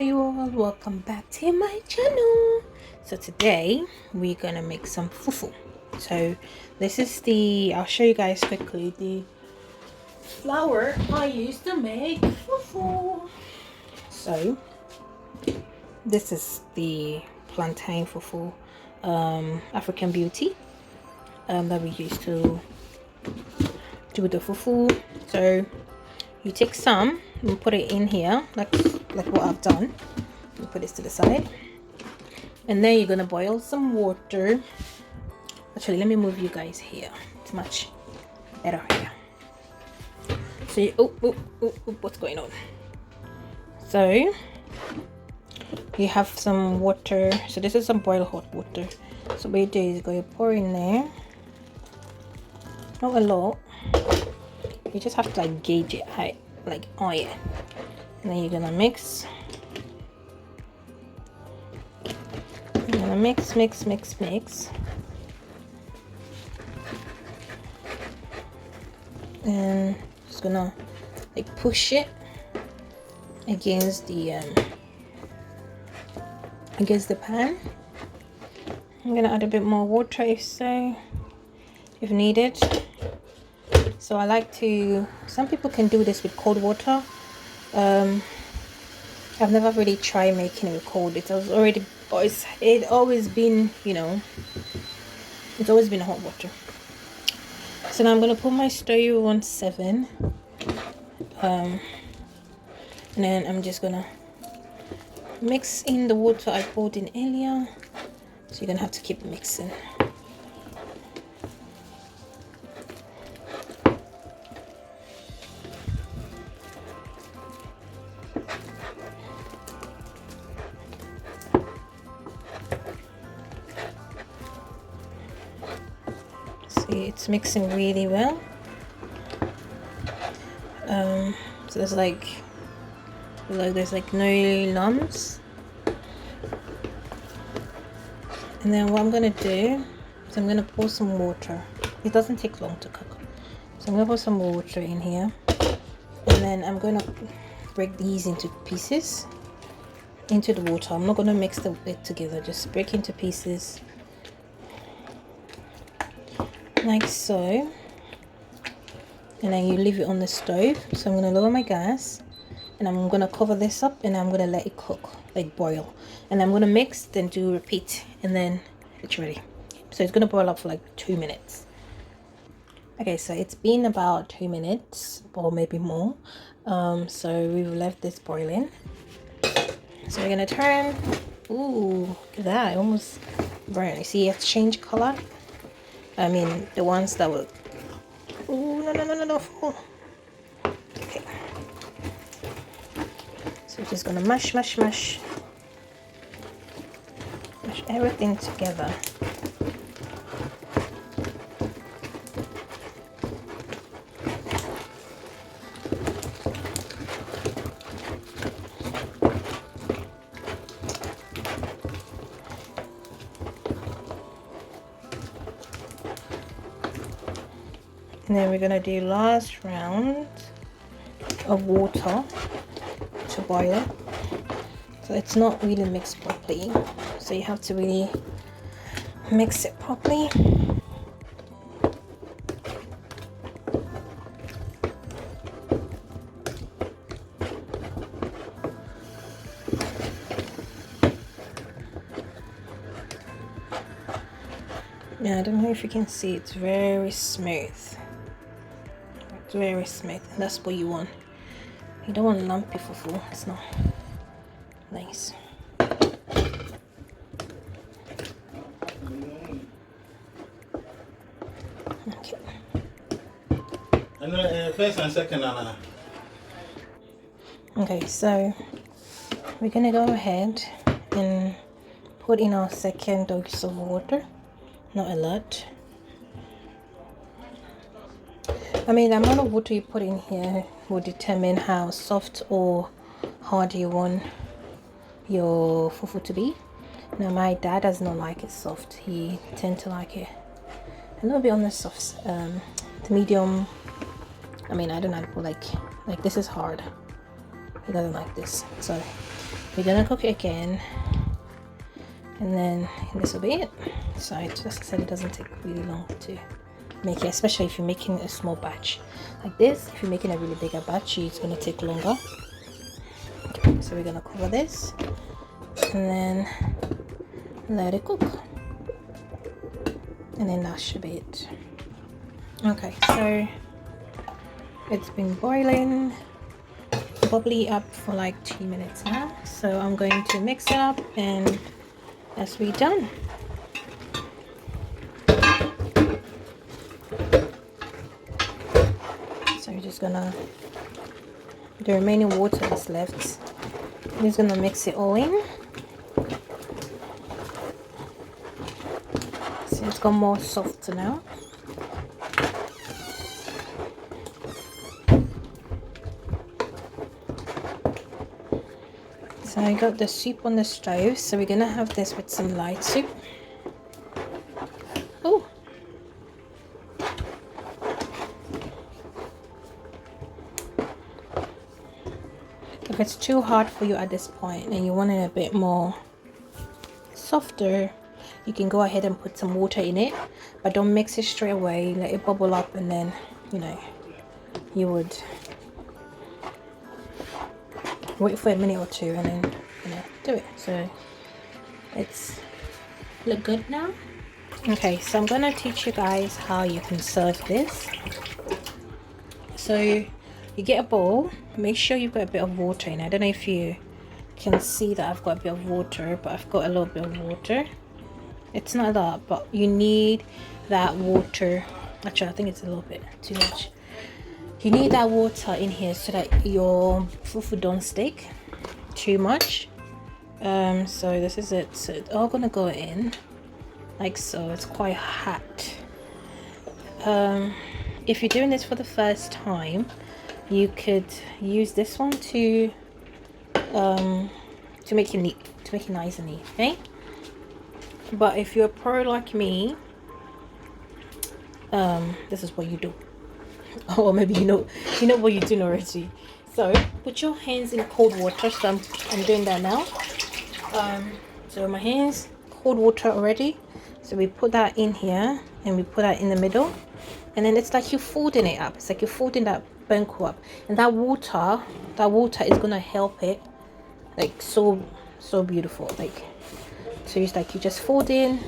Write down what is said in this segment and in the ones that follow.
You all, welcome back to my channel. So today we're gonna make some fufu. So this is I'll show you guys quickly the flour I used to make fufu. So this is the plantain fufu, African beauty, that we used to do the fufu. So you take some and put it in here, like what I've done. You put this to the side, and then you're gonna boil some water. Actually, let me move you guys here. It's much better here. So what's going on? So you have some water. So this is some boiled hot water. So what you do is you're gonna pour in there. Not a lot. You just have to like gauge it high, like oil. And then you're gonna mix. You're gonna mix. And just gonna like push it against the pan. I'm gonna add a bit more water if needed. So I like to, some people can do this with cold water. I've never really tried making it with cold. It's always been, it's always been hot water. So now I'm gonna put my stove on 7, and then I'm just gonna mix in the water I poured in earlier. So you're gonna have to keep mixing. See, it's mixing really well. So there's like no lumps. And then what I'm gonna do is I'm gonna pour some water. It doesn't take long to cook. So I'm gonna put some water in here, and then I'm gonna break these into pieces into the water. I'm not gonna mix it together, just break into pieces like so. And then you leave it on the stove. So I'm gonna lower my gas, and I'm gonna cover this up, and I'm gonna let it cook, like boil. And I'm gonna mix, then do repeat, and then it's ready. So it's gonna boil up for like 2 minutes. Okay, so it's been about 2 minutes or maybe more. So we've left this boiling. So we're gonna turn. Ooh, look at that! It almost burned. You see, it's changed color. I mean, the ones that were. Ooh, no. Okay. So we're just gonna mash everything together. And then we're gonna do last round of water to boil it. So it's not really mixed properly. So you have to really mix it properly. Yeah, I don't know if you can see, it's very smooth. It's very smooth. That's what you want. You don't want lumpy fufu. It's not nice. Okay. And first and second, Anna. Okay, so we're gonna go ahead and put in our second dose of water. Not a lot. I mean, the amount of water you put in here will determine how soft or hard you want your fufu to be. Now, my dad does not like it soft. He tends to like it a little bit on the soft, the medium. I mean, I don't know, like this is hard. He doesn't like this. So We're gonna cook it again, and then this will be it. So just as I said, it doesn't take really long to make it, especially if you're making a small batch like this. If you're making a really bigger batch, it's gonna take longer. Okay, so we're gonna cover this and then let it cook, and then that should be it. Okay, so it's been boiling bubbly up for like 2 minutes now, so I'm going to mix it up and that's be done. So you're just gonna, the remaining water that's left, I'm just gonna mix it all in. So it's got more softer now. So I got the soup on the stove, so we're gonna have this with some light soup. Oh, if it's too hard for you at this point and you want it a bit more softer, you can go ahead and put some water in it, but don't mix it straight away. Let it bubble up, and then you would wait for a minute or two and then do it. So it's look good now. Okay, so I'm gonna teach you guys how you can serve this. So you get a bowl, make sure you've got a bit of water in it. I don't know if you can see that I've got a bit of water, but I've got a little bit of water. It's not a lot, but you need that water. Actually, I think it's a little bit too much. You need that water in here so that your fufu don't stick too much. So this is it. So it's all gonna go in like so. It's quite hot. If you're doing this for the first time, you could use this one to make it neat, to make it nice and neat. Okay. But if you're a pro like me, this is what you do. Or maybe you know what you're doing already. So put your hands in cold water. So I'm doing that now. So my hands cold water already. So we put that in here and we put that in the middle, and then it's like you're folding it up. It's like you're folding that banku up, and that water is gonna help it like so beautiful. Like, so it's like you just fold in,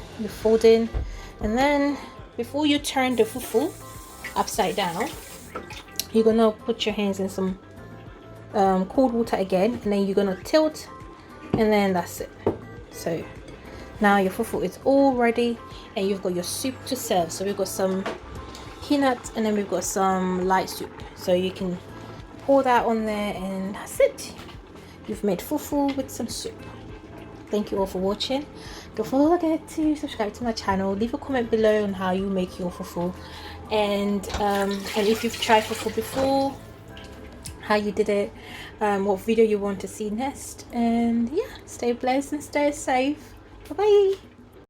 and then before you turn the fufu upside down, you're gonna put your hands in some cold water again, and then you're gonna tilt, and then that's it. So now your fufu is all ready, and you've got your soup to serve. So we've got some peanuts, and then we've got some light soup, so you can pour that on there, and that's it. You've made fufu with some soup. Thank you all for watching. Don't forget to subscribe to my channel, leave a comment below on how you make your fufu, and if you've tried fufu before, how you did it, what video you want to see next, and yeah, stay blessed and stay safe. Bye bye.